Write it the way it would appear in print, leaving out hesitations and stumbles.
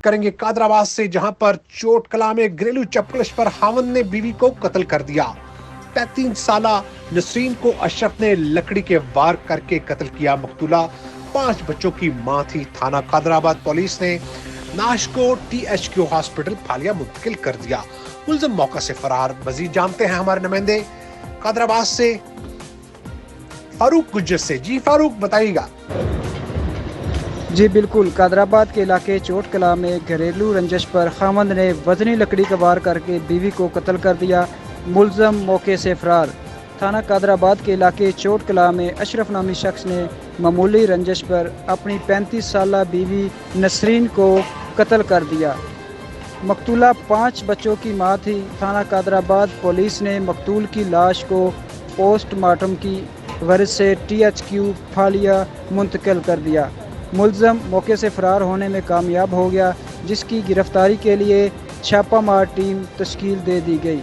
करेंगे कादराबाद से, जहां पर चोट कला में घरेलू चपकलिश पर हावंद ने बीवी को कत्ल कर दिया। 33 साला नसरीन को अशरफ ने लकड़ी के वार करके कत्ल किया। मकतूला 5 बच्चों की मां थी। थाना कादराबाद पुलिस ने नाश को THQ हॉस्पिटल फालिया मुंतकिल कर दिया। मुलजिम मौका से फरार। मजीद जानते हैं हमारे नुमाइंदे कादराबाद से फारूक गुज्जर से। जी फारूक, बताइएगा। जी बिल्कुल, कादराबाद के इलाके चोट कला में घरेलू रंजिश पर खामंद ने वजनी लकड़ी का वार करके बीवी को कत्ल कर दिया। मुलजम मौके से फरार। थाना कादराबाद के इलाके चोट कला में अशरफ नामी शख्स ने मामूली रंजिश पर अपनी 35 साला बीवी नसरीन को कत्ल कर दिया। मकतूला 5 बच्चों की मां थी। थाना कादराबाद पुलिस ने मकतूल की लाश को पोस्टमार्टम की गर्ज से THQ फालिया मुंतकिल कर दिया। मुलज़म मौके से फ़रार होने में कामयाब हो गया, जिसकी गिरफ्तारी के लिए छापामार टीम तश्कील दे दी गई।